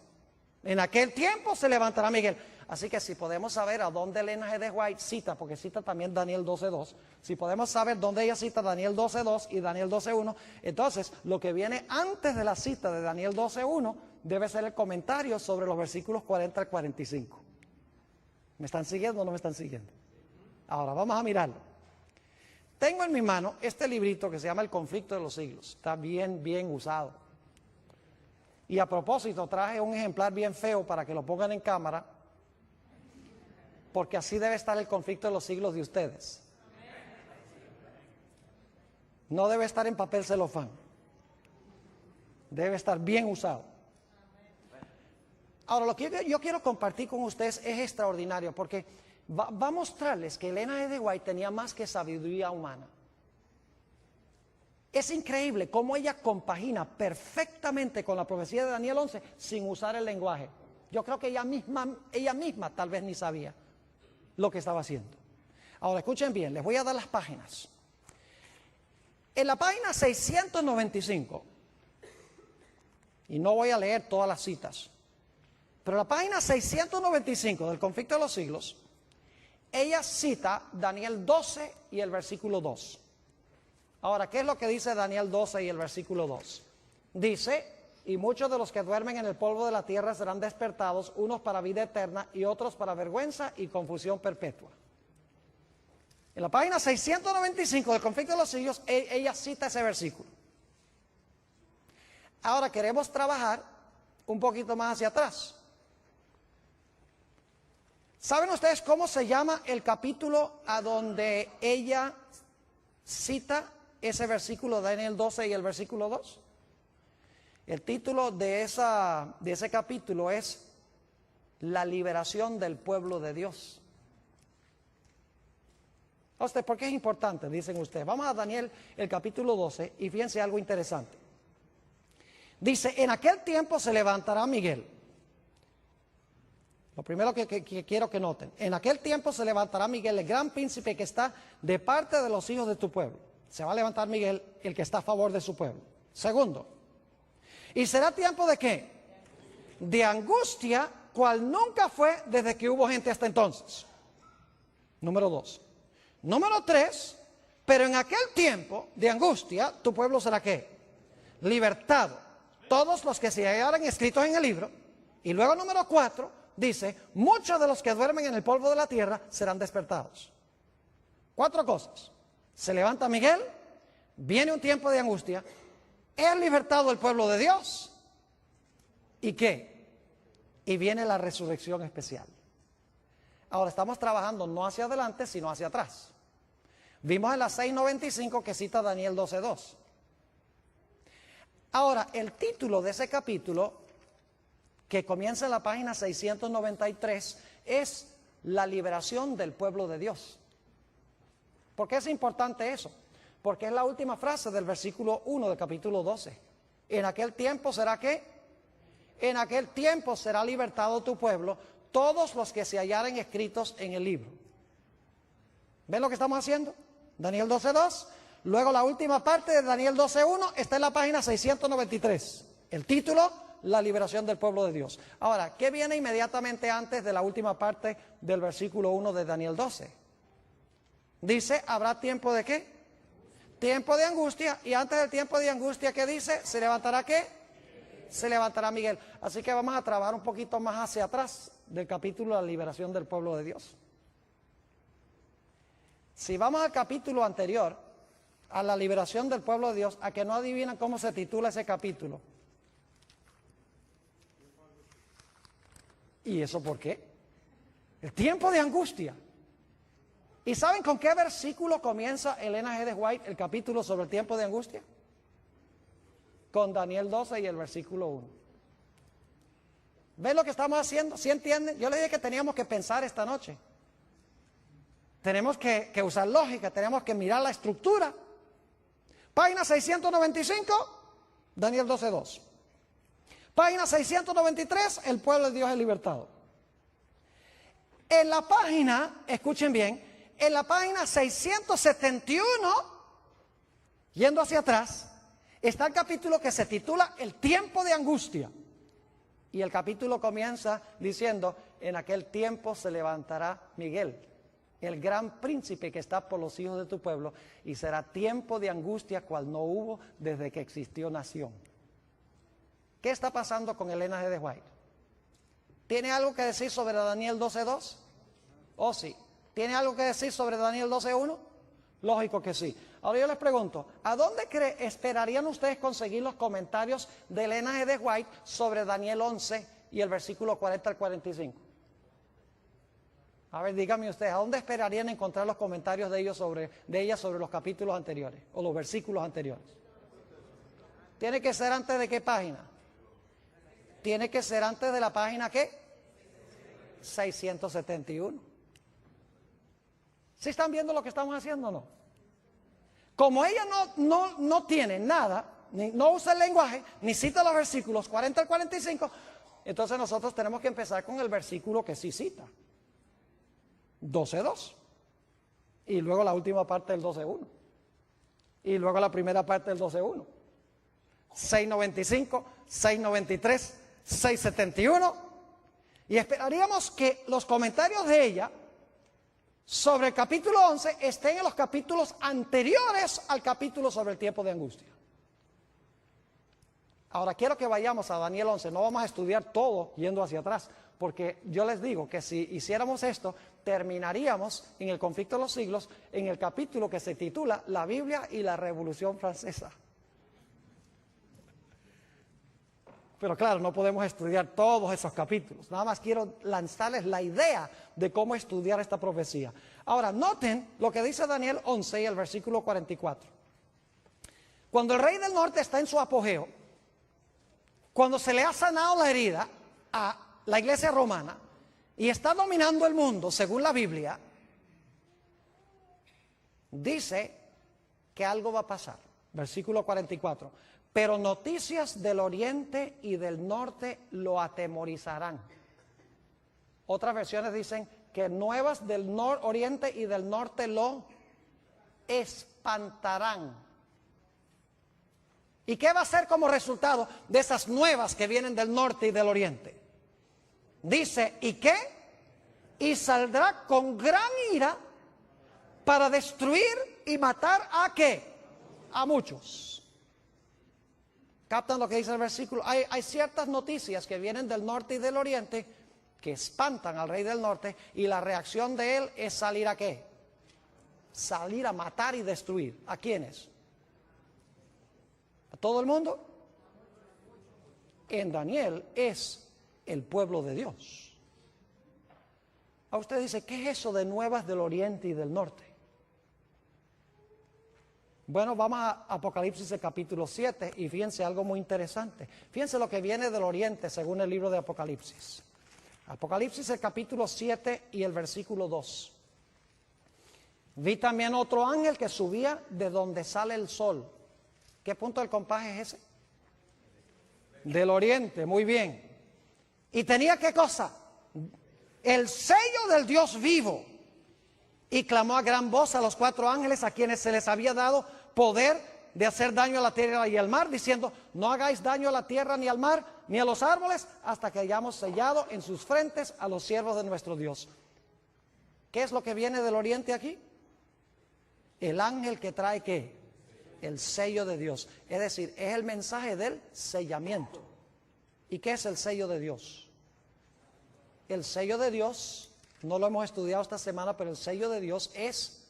En aquel tiempo se levantará Miguel. Así que si podemos saber a dónde Elena G. de White cita, porque cita también Daniel 12:2, si podemos saber dónde ella cita Daniel 12:2 y Daniel 12:1, entonces lo que viene antes de la cita de Daniel 12:1 debe ser el comentario sobre los versículos 40 al 45. ¿Me están siguiendo o no me están siguiendo? Ahora vamos a mirarlo. Tengo en mi mano este librito que se llama El conflicto de los siglos. Está bien usado. Y a propósito traje un ejemplar bien feo para que lo pongan en cámara, porque así debe estar el conflicto de los siglos de ustedes. No debe estar en papel celofán. Debe estar bien usado. Ahora, lo que yo quiero compartir con ustedes es extraordinario, porque va a mostrarles que Elena G. de White tenía más que sabiduría humana. Es increíble cómo ella compagina perfectamente con la profecía de Daniel 11 sin usar el lenguaje. Yo creo que ella misma tal vez ni sabía lo que estaba haciendo. Ahora escuchen bien, les voy a dar las páginas. En la página 695, y no voy a leer todas las citas, pero en la página 695 del conflicto de los siglos, ella cita Daniel 12 y el versículo 2. Ahora, ¿qué es lo que dice Daniel 12 y el versículo 2? Dice: y muchos de los que duermen en el polvo de la tierra serán despertados, unos para vida eterna y otros para vergüenza y confusión perpetua. En la página 695 del conflicto de los siglos, ella cita ese versículo. Ahora queremos trabajar un poquito más hacia atrás. ¿Saben ustedes cómo se llama el capítulo a donde ella cita ese versículo de Daniel 12 y el versículo 2? El título de ese capítulo es La liberación del pueblo de Dios. ¿Por qué es importante? Dicen ustedes. Vamos a Daniel, el capítulo 12, y fíjense algo interesante. Dice: en aquel tiempo se levantará Miguel. Lo primero que quiero que noten: en aquel tiempo se levantará Miguel, el gran príncipe que está de parte de los hijos de tu pueblo. Se va a levantar Miguel, el que está a favor de su pueblo. Segundo, ¿y será tiempo de qué? De angustia, cual nunca fue desde que hubo gente hasta entonces. Número 2. Número 3, pero en aquel tiempo de angustia, tu pueblo será ¿qué? Libertado. Todos los que se hallaran escritos en el libro. Y luego número 4, dice: muchos de los que duermen en el polvo de la tierra serán despertados. 4 cosas. Se levanta Miguel, viene un tiempo de angustia, es libertado el pueblo de Dios. ¿Y qué? Y viene la resurrección especial. Ahora estamos trabajando no hacia adelante, sino hacia atrás. Vimos en la 695 que cita Daniel 12:2. Ahora, el título de ese capítulo, que comienza en la página 693, es La liberación del pueblo de Dios. ¿Por qué es importante eso? Porque es la última frase del versículo 1 del capítulo 12. En aquel tiempo será ¿qué? En aquel tiempo será libertado tu pueblo, todos los que se hallaren escritos en el libro. ¿Ven lo que estamos haciendo? Daniel 12:2. Luego la última parte de Daniel 12:1 está en la página 693. El título: La liberación del pueblo de Dios. Ahora, ¿qué viene inmediatamente antes de la última parte del versículo 1 de Daniel 12? Dice: ¿habrá tiempo de qué? Tiempo de angustia. Y antes del tiempo de angustia, ¿qué dice? ¿Se levantará qué? Se levantará Miguel. Así que vamos a trabajar un poquito más hacia atrás del capítulo de la liberación del pueblo de Dios. Si vamos al capítulo anterior, a la liberación del pueblo de Dios, a que no adivinan cómo se titula ese capítulo. ¿Y eso por qué? El tiempo de angustia. ¿Y saben con qué versículo comienza Elena G. de White el capítulo sobre el tiempo de angustia? Con Daniel 12 y el versículo 1. ¿Ven lo que estamos haciendo? ¿Sí entienden? Yo les dije que teníamos que pensar esta noche. Tenemos que usar lógica, tenemos que mirar la estructura. Página 695, Daniel 12:2. Página 693, el pueblo de Dios es libertado. En la página, escuchen bien, en la página 671, yendo hacia atrás, está el capítulo que se titula El tiempo de angustia. Y el capítulo comienza diciendo, en aquel tiempo se levantará Miguel, el gran príncipe que está por los hijos de tu pueblo, y será tiempo de angustia cual no hubo desde que existió nación. ¿Qué está pasando con Elena G. de White? ¿Tiene algo que decir sobre Daniel 12:2? Oh, sí. ¿Tiene algo que decir sobre Daniel 12:1? Lógico que sí. Ahora yo les pregunto, ¿a dónde esperarían ustedes conseguir los comentarios de Elena G. de White sobre Daniel 11 y el versículo 40 al 45? A ver, díganme ustedes, ¿a dónde esperarían encontrar los comentarios de ella sobre los capítulos anteriores o los versículos anteriores? ¿Tiene que ser antes de qué página? Tiene que ser antes de la página ¿qué? 671. ¿Sí están viendo lo que estamos haciendo o no? Como ella no tiene nada, no usa el lenguaje, ni cita los versículos 40 al 45, entonces nosotros tenemos que empezar con el versículo que sí cita. 12:2. Y luego la última parte del 12:1. Y luego la primera parte del 12:1. 695, 693, 671. Y esperaríamos que los comentarios de ella sobre el capítulo 11 estén en los capítulos anteriores al capítulo sobre el tiempo de angustia. Ahora quiero que vayamos a Daniel 11, no vamos a estudiar todo yendo hacia atrás, porque yo les digo que si hiciéramos esto, terminaríamos en el conflicto de los siglos, en el capítulo que se titula La Biblia y la Revolución Francesa. Pero claro, no podemos estudiar todos esos capítulos. Nada más quiero lanzarles la idea de cómo estudiar esta profecía. Ahora, noten lo que dice Daniel 11 y el versículo 44. Cuando el rey del norte está en su apogeo, cuando se le ha sanado la herida a la iglesia romana y está dominando el mundo, según la Biblia, dice que algo va a pasar. Versículo 44. Pero noticias del oriente y del norte lo atemorizarán. Otras versiones dicen que nuevas del oriente y del norte lo espantarán. ¿Y qué va a ser como resultado de esas nuevas que vienen del norte y del oriente? Dice, ¿y qué? Y saldrá con gran ira para destruir y matar ¿a qué? A muchos. ¿Captan lo que dice el versículo? Hay ciertas noticias que vienen del norte y del oriente que espantan al rey del norte, y la reacción de él es salir ¿a qué? Salir a matar y destruir. ¿A quiénes? ¿A todo el mundo? En Daniel es el pueblo de Dios. A usted dice, ¿qué es eso de nuevas del oriente y del norte? Bueno, vamos a Apocalipsis el capítulo 7 y fíjense algo muy interesante. Fíjense lo que viene del oriente según el libro de Apocalipsis. Apocalipsis el capítulo 7 y el versículo 2. Vi también otro ángel que subía de donde sale el sol. ¿Qué punto del compás es ese? Del oriente, muy bien. Y tenía ¿qué cosa? El sello del Dios vivo. Y clamó a gran voz a los 4 ángeles a quienes se les había dado poder de hacer daño a la tierra y al mar, diciendo, no hagáis daño a la tierra ni al mar ni a los árboles hasta que hayamos sellado en sus frentes a los siervos de nuestro Dios. ¿Qué es lo que viene del oriente aquí? El ángel que trae ¿qué? El sello de Dios. Es decir, es el mensaje del sellamiento. ¿Y qué es el sello de Dios? El sello de Dios, no lo hemos estudiado esta semana, pero el sello de Dios es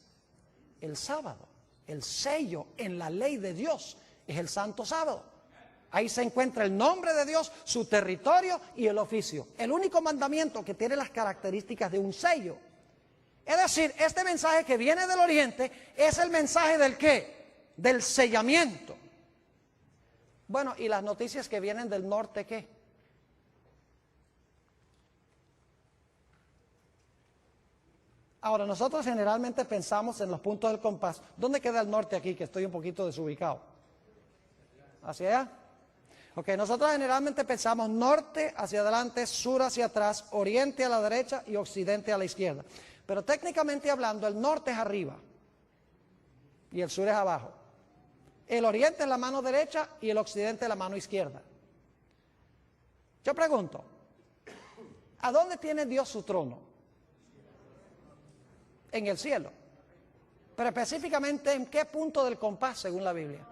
el sábado. El sello en la ley de Dios es el santo sábado. Ahí se encuentra el nombre de Dios, su territorio y el oficio. El único mandamiento que tiene las características de un sello. Es decir, este mensaje que viene del oriente es el mensaje del ¿qué? Del sellamiento. Bueno, ¿y las noticias que vienen del norte qué? Ahora, nosotros generalmente pensamos en los puntos del compás. ¿Dónde queda el norte aquí? Que estoy un poquito desubicado. ¿Hacia allá? Ok, nosotros generalmente pensamos norte hacia adelante, sur hacia atrás, oriente a la derecha y occidente a la izquierda. Pero técnicamente hablando, el norte es arriba y el sur es abajo. El oriente es la mano derecha y el occidente es la mano izquierda. Yo pregunto, ¿a dónde tiene Dios su trono? En el cielo. Pero específicamente, ¿en qué punto del compás según la Biblia?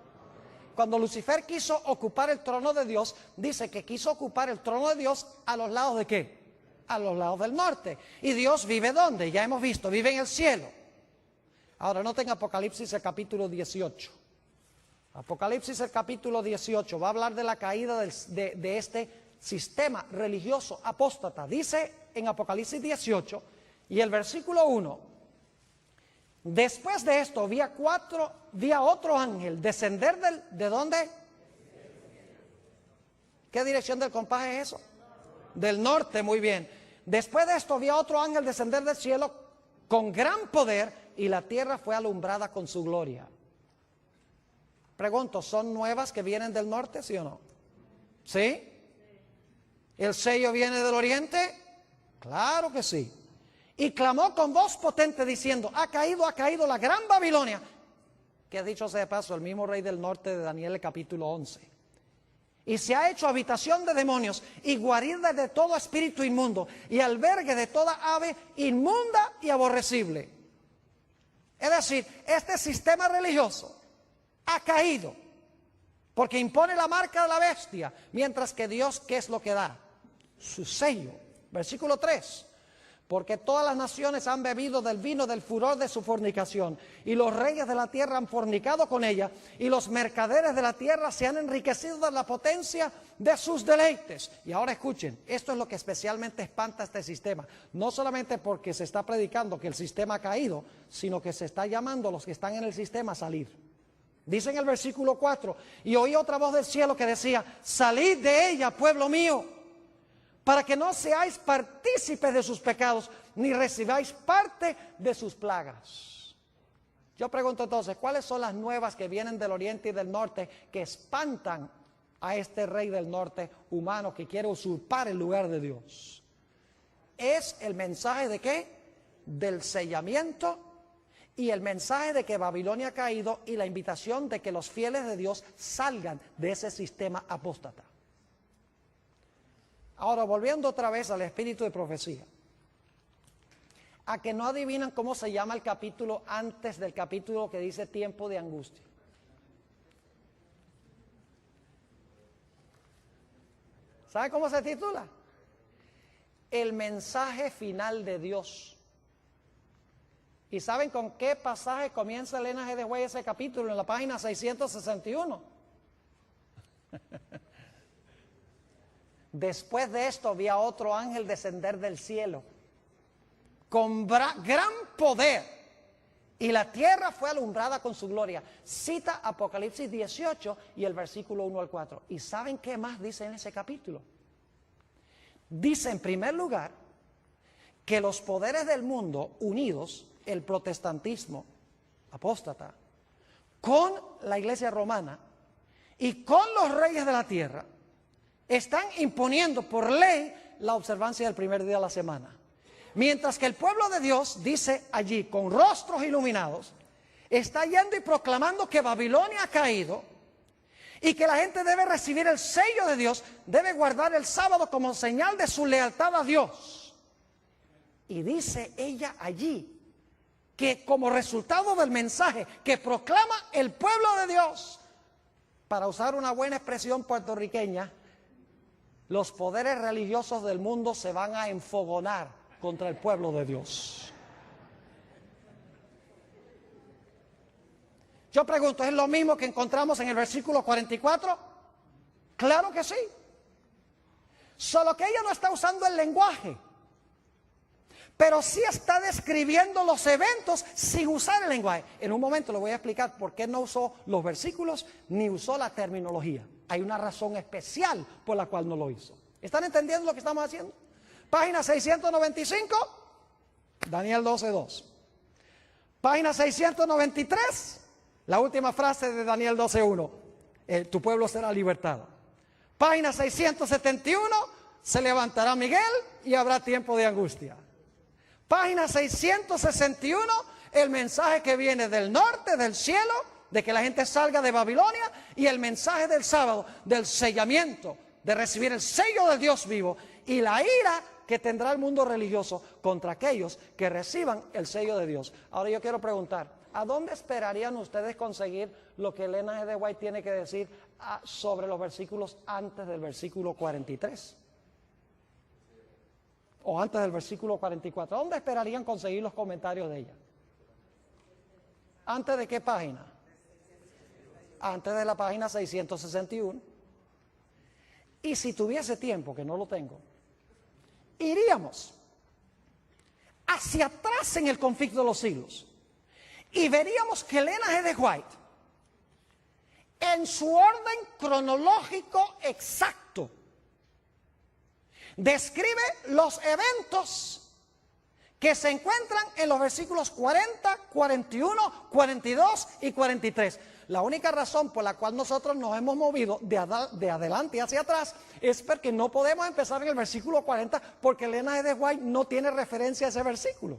Cuando Lucifer quiso ocupar el trono de Dios, dice que quiso ocupar el trono de Dios a los lados ¿de qué? A los lados del norte. ¿Y Dios vive dónde? Ya hemos visto, vive en el cielo. Ahora noten Apocalipsis el capítulo 18. Apocalipsis el capítulo 18 va a hablar de la caída de este sistema religioso apóstata. Dice en Apocalipsis 18 y el versículo 1: después de esto vi a otro ángel descender ¿de dónde? ¿Qué dirección del compás es eso? Del norte, muy bien. Después de esto vi a otro ángel descender del cielo con gran poder, y la tierra fue alumbrada con su gloria. Pregunto, ¿son nuevas que vienen del norte, sí o no? ¿Sí? ¿El sello viene del oriente? Claro que sí. Y clamó con voz potente diciendo: ha caído la gran Babilonia, que ha dicho sea de paso el mismo rey del norte de Daniel el capítulo 11. Y se ha hecho habitación de demonios y guarida de todo espíritu inmundo y albergue de toda ave inmunda y aborrecible. Es decir, este sistema religioso ha caído porque impone la marca de la bestia, mientras que Dios, ¿qué es lo que da? Su sello. Versículo 3: porque todas las naciones han bebido del vino del furor de su fornicación, y los reyes de la tierra han fornicado con ella, y los mercaderes de la tierra se han enriquecido de la potencia de sus deleites. Y ahora escuchen, esto es lo que especialmente espanta este sistema, no solamente porque se está predicando que el sistema ha caído, sino que se está llamando a los que están en el sistema a salir. Dice en el versículo 4: y oí otra voz del cielo que decía: salid de ella, pueblo mío, para que no seáis partícipes de sus pecados, ni recibáis parte de sus plagas. Yo pregunto entonces, ¿cuáles son las nuevas que vienen del oriente y del norte que espantan a este rey del norte humano que quiere usurpar el lugar de Dios? Es el mensaje de ¿qué? Del sellamiento, y el mensaje de que Babilonia ha caído, y la invitación de que los fieles de Dios salgan de ese sistema apóstata. Ahora, volviendo otra vez al espíritu de profecía, a que no adivinan cómo se llama el capítulo antes del capítulo que dice tiempo de angustia. ¿Sabe cómo se titula? El mensaje final de Dios. ¿Y saben con qué pasaje comienza Elena G. de Way ese capítulo? En la página 661. Después de esto vi a otro ángel descender del cielo con gran poder, y la tierra fue alumbrada con su gloria. Cita Apocalipsis 18 y el versículo 1 al 4. ¿Y saben qué más dice en ese capítulo? Dice en primer lugar que los poderes del mundo unidos, el protestantismo apóstata, con la iglesia romana y con los reyes de la tierra, están imponiendo por ley la observancia del primer día de la semana. Mientras que el pueblo de Dios, dice allí, con rostros iluminados, está yendo y proclamando que Babilonia ha caído y que la gente debe recibir el sello de Dios, debe guardar el sábado como señal de su lealtad a Dios. Y dice ella allí que como resultado del mensaje que proclama el pueblo de Dios, para usar una buena expresión puertorriqueña, los poderes religiosos del mundo se van a enfogonar contra el pueblo de Dios. Yo pregunto, ¿es lo mismo que encontramos en el versículo 44? Claro que sí. Solo que ella no está usando el lenguaje, pero sí está describiendo los eventos sin usar el lenguaje. En un momento le voy a explicar por qué no usó los versículos ni usó la terminología. Hay una razón especial por la cual no lo hizo. ¿Están entendiendo lo que estamos haciendo? Página 695, Daniel 12:2. Página 693, la última frase de Daniel 12:1. Tu pueblo será libertado. Página 671, se levantará Miguel y habrá tiempo de angustia. Página 661, el mensaje que viene del norte, del cielo, de que la gente salga de Babilonia, y el mensaje del sábado, del sellamiento, de recibir el sello del Dios vivo y la ira que tendrá el mundo religioso contra aquellos que reciban el sello de Dios. Ahora yo quiero preguntar, ¿a dónde esperarían ustedes conseguir lo que Elena G. de White tiene que decir sobre los versículos antes del versículo 43? O antes del versículo 44. ¿Dónde esperarían conseguir los comentarios de ella? ¿Antes de qué página? Antes de la página 661. Y si tuviese tiempo, que no lo tengo, iríamos hacia atrás en el conflicto de los siglos y veríamos que Elena G. de White, en su orden cronológico exacto, describe los eventos que se encuentran en los versículos 40, 41, 42 y 43. La única razón por la cual nosotros nos hemos movido de adelante hacia atrás es porque no podemos empezar en el versículo 40 porque Elena G. de White no tiene referencia a ese versículo.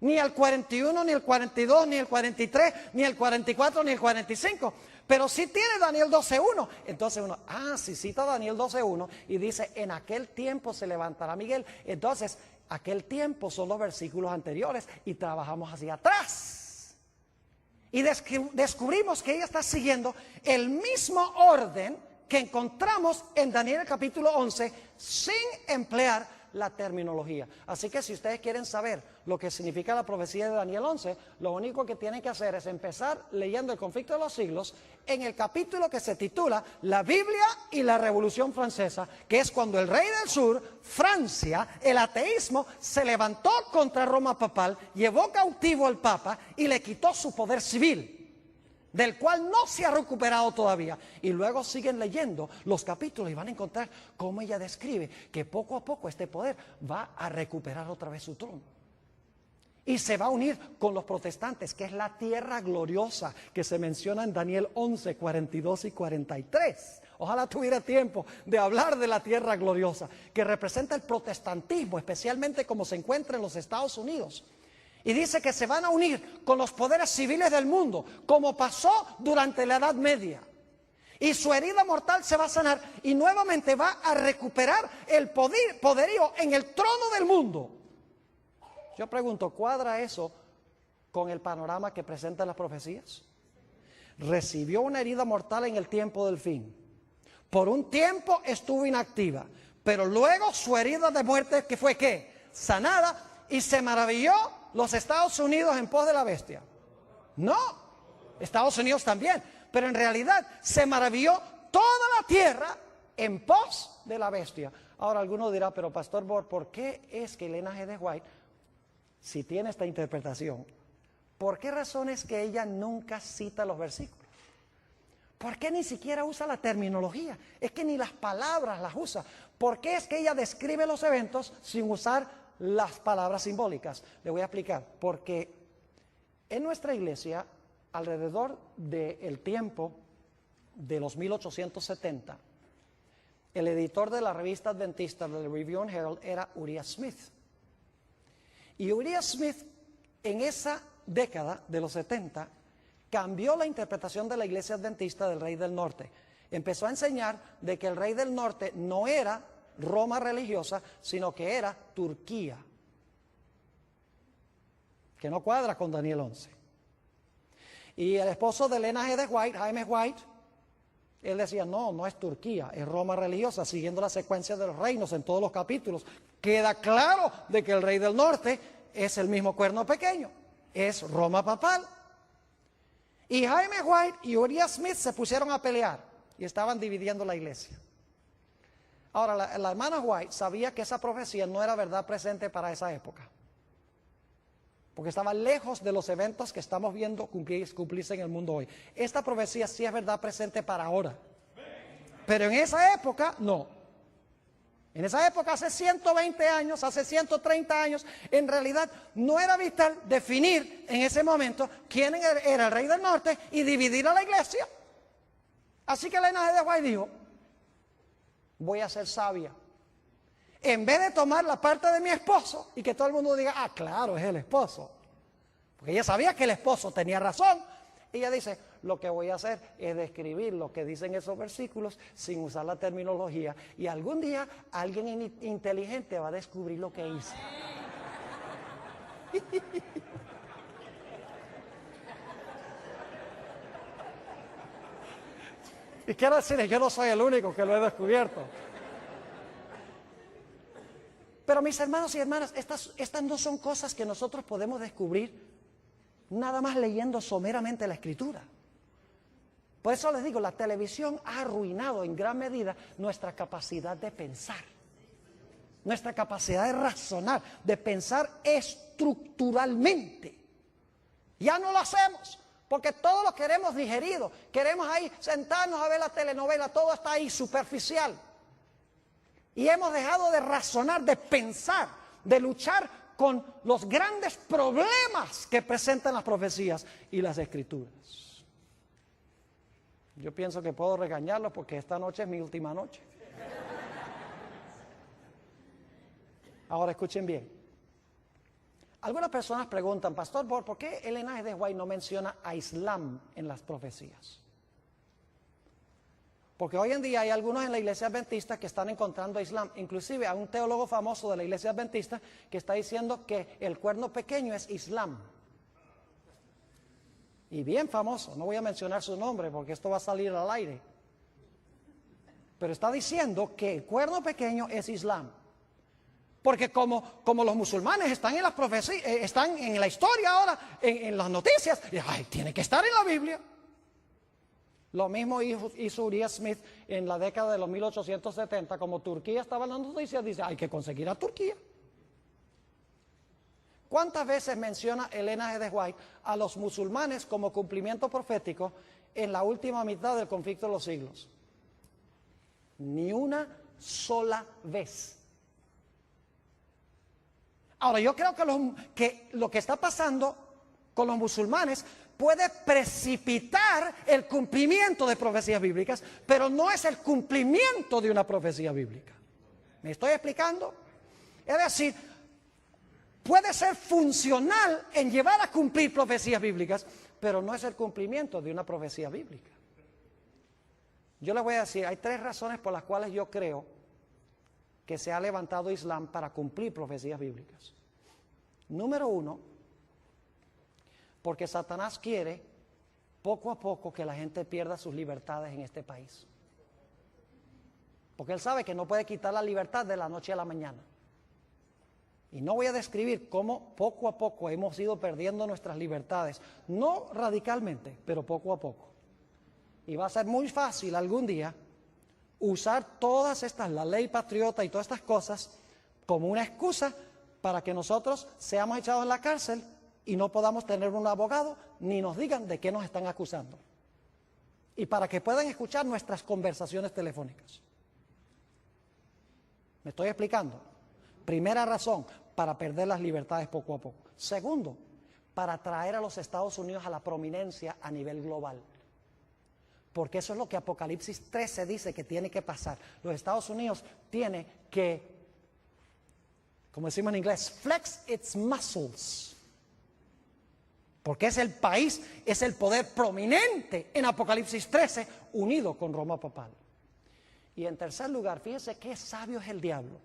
Ni al 41, ni el 42, ni el 43, ni el 44, ni el 45. Pero sí tiene Daniel 12.1. Entonces uno, si cita Daniel 12.1 y dice, en aquel tiempo se levantará Miguel. Entonces, aquel tiempo son los versículos anteriores y trabajamos hacia atrás. Y descubrimos que ella está siguiendo el mismo orden que encontramos en Daniel capítulo 11 sin emplear la terminología. Así que si ustedes quieren saber lo que significa la profecía de Daniel 11, lo único que tienen que hacer es empezar leyendo el conflicto de los siglos en el capítulo que se titula La Biblia y la Revolución Francesa, que es cuando el rey del sur, Francia, el ateísmo, se levantó contra Roma papal, llevó cautivo al papa y le quitó su poder civil, del cual no se ha recuperado todavía. Y luego siguen leyendo los capítulos y van a encontrar cómo ella describe que poco a poco este poder va a recuperar otra vez su trono. Y se va a unir con los protestantes, que es la tierra gloriosa que se menciona en Daniel 11, 42 y 43. Ojalá tuviera tiempo de hablar de la tierra gloriosa, que representa el protestantismo, especialmente como se encuentra en los Estados Unidos. Y dice que se van a unir con los poderes civiles del mundo, como pasó durante la Edad Media. Y su herida mortal se va a sanar y nuevamente va a recuperar el poderío en el trono del mundo. Yo pregunto, ¿cuadra eso con el panorama que presentan las profecías? Recibió una herida mortal en el tiempo del fin. Por un tiempo estuvo inactiva, pero luego su herida de muerte, que fue ¿qué? Sanada, y se maravilló los Estados Unidos en pos de la bestia. No, Estados Unidos también, pero en realidad se maravilló toda la tierra en pos de la bestia. Ahora alguno dirá, pero Pastor Bor, ¿por qué es que Elena G. de White, si tiene esta interpretación, por qué razón es que ella nunca cita los versículos? ¿Por qué ni siquiera usa la terminología? Es que ni las palabras las usa. ¿Por qué es que ella describe los eventos sin usar las palabras simbólicas? Le voy a explicar. Porque en nuestra iglesia, alrededor del tiempo de los 1870, el editor de la revista adventista del Review and Herald era Uriah Smith. Y Uriah Smith, en esa década de los 70, cambió la interpretación de la iglesia adventista del Rey del Norte. Empezó a enseñar de que el Rey del Norte no era Roma religiosa, sino que era Turquía, que no cuadra con Daniel 11. Y el esposo de Elena G. de White, Jaime White, él decía, no es Turquía, es Roma religiosa, siguiendo la secuencia de los reinos en todos los capítulos. Queda claro de que el Rey del Norte es el mismo cuerno pequeño, es Roma papal. Y Jaime White y Uriah Smith se pusieron a pelear y estaban dividiendo la iglesia. Ahora, la hermana White sabía que esa profecía no era verdad presente para esa época, porque estaba lejos de los eventos que estamos viendo cumplirse en el mundo hoy. Esta profecía sí es verdad presente para ahora, pero en esa época no. En esa época, hace 120 años, hace 130 años, en realidad no era vital definir en ese momento quién era el Rey del Norte y dividir a la iglesia. Así que Elena G. de White dijo, voy a ser sabia. En vez de tomar la parte de mi esposo y que todo el mundo diga, claro, es el esposo. Porque ella sabía que el esposo tenía razón. Ella dice, lo que voy a hacer es describir lo que dicen esos versículos sin usar la terminología. Y algún día alguien inteligente va a descubrir lo que hice. Y quiero decirles, yo no soy el único que lo he descubierto. Pero mis hermanos y hermanas, estas no son cosas que nosotros podemos descubrir nada más leyendo someramente la Escritura. Por eso les digo, la televisión ha arruinado en gran medida nuestra capacidad de pensar, nuestra capacidad de razonar, de pensar estructuralmente. Ya no lo hacemos, porque todo lo queremos digerido. Queremos ahí sentarnos a ver la telenovela, todo está ahí superficial. Y hemos dejado de razonar, de pensar, de luchar con los grandes problemas que presentan las profecías y las Escrituras. Yo pienso que puedo regañarlos porque esta noche es mi última noche. Ahora escuchen bien. Algunas personas preguntan, Pastor, ¿por qué Ellen G. de White no menciona a Islam en las profecías? Porque hoy en día hay algunos en la iglesia adventista que están encontrando a Islam, inclusive a un teólogo famoso de la iglesia adventista que está diciendo que el cuerno pequeño es Islam. Y bien famoso, no voy a mencionar su nombre porque esto va a salir al aire. Pero está diciendo que el cuerno pequeño es Islam. Porque como los musulmanes están en las profecías, están en la historia ahora, en las noticias, tiene que estar en la Biblia. Lo mismo hizo Uriah Smith en la década de los 1870, como Turquía estaba en las noticias, dice, hay que conseguir a Turquía. ¿Cuántas veces menciona Ellen G. de White a los musulmanes como cumplimiento profético en la última mitad del conflicto de los siglos? Ni una sola vez. Ahora, yo creo que lo que está pasando con los musulmanes puede precipitar el cumplimiento de profecías bíblicas, pero no es el cumplimiento de una profecía bíblica. ¿Me estoy explicando? Es decir, puede ser funcional en llevar a cumplir profecías bíblicas, pero no es el cumplimiento de una profecía bíblica. Yo les voy a decir, hay 3 razones por las cuales yo creo que se ha levantado Islam para cumplir profecías bíblicas. Número 1, porque Satanás quiere poco a poco que la gente pierda sus libertades en este país. Porque él sabe que no puede quitar la libertad de la noche a la mañana. Y no voy a describir cómo poco a poco hemos ido perdiendo nuestras libertades, no radicalmente, pero poco a poco. Y va a ser muy fácil algún día usar todas estas, la ley patriota y todas estas cosas, como una excusa para que nosotros seamos echados en la cárcel y no podamos tener un abogado ni nos digan de qué nos están acusando. Y para que puedan escuchar nuestras conversaciones telefónicas. ¿Me estoy explicando? Primera razón, para perder las libertades poco a poco. Segundo, para traer a los Estados Unidos a la prominencia a nivel global. Porque eso es lo que Apocalipsis 13 dice que tiene que pasar. Los Estados Unidos tiene que, como decimos en inglés, flex its muscles. Porque es el país, es el poder prominente en Apocalipsis 13, unido con Roma papal. Y en tercer lugar, fíjense qué sabio es el diablo.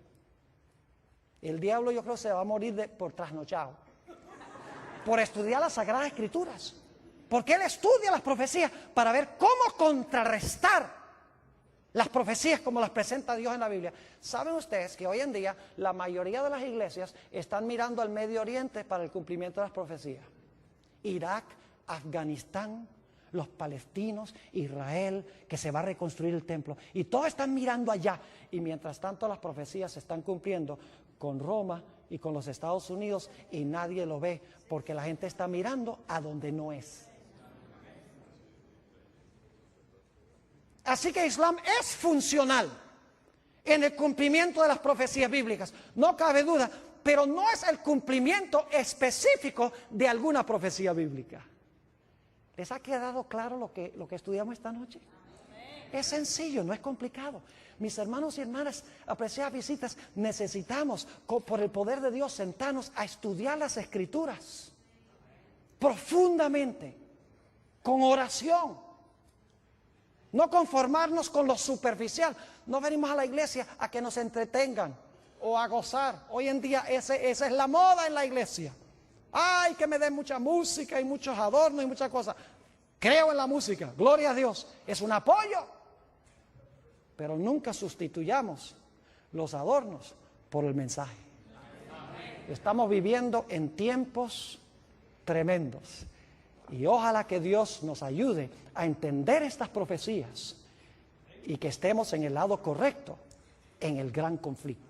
El diablo yo creo que se va a morir por trasnochado, por estudiar las Sagradas Escrituras. Porque él estudia las profecías para ver cómo contrarrestar las profecías como las presenta Dios en la Biblia. ¿Saben ustedes que hoy en día la mayoría de las iglesias están mirando al Medio Oriente para el cumplimiento de las profecías? Irak, Afganistán, los palestinos, Israel, que se va a reconstruir el templo. Y todos están mirando allá. Y mientras tanto las profecías se están cumpliendo con Roma y con los Estados Unidos y nadie lo ve porque la gente está mirando a donde no es. Así que Islam es funcional en el cumplimiento de las profecías bíblicas, no cabe duda, pero no es el cumplimiento específico de alguna profecía bíblica. ¿Les ha quedado claro lo que estudiamos esta noche? Es sencillo, no es complicado. Mis hermanos y hermanas, apreciadas visitas, necesitamos, por el poder de Dios, sentarnos a estudiar las Escrituras profundamente. con oración. No conformarnos con lo superficial. No venimos a la iglesia a que nos entretengan o a gozar. Hoy en día esa es la moda en la iglesia. Ay, que me den mucha música y muchos adornos y muchas cosas. Creo en la música, gloria a Dios, es un apoyo. Pero nunca sustituyamos los adornos por el mensaje. Estamos viviendo en tiempos tremendos. Y ojalá que Dios nos ayude a entender estas profecías y que estemos en el lado correcto en el gran conflicto.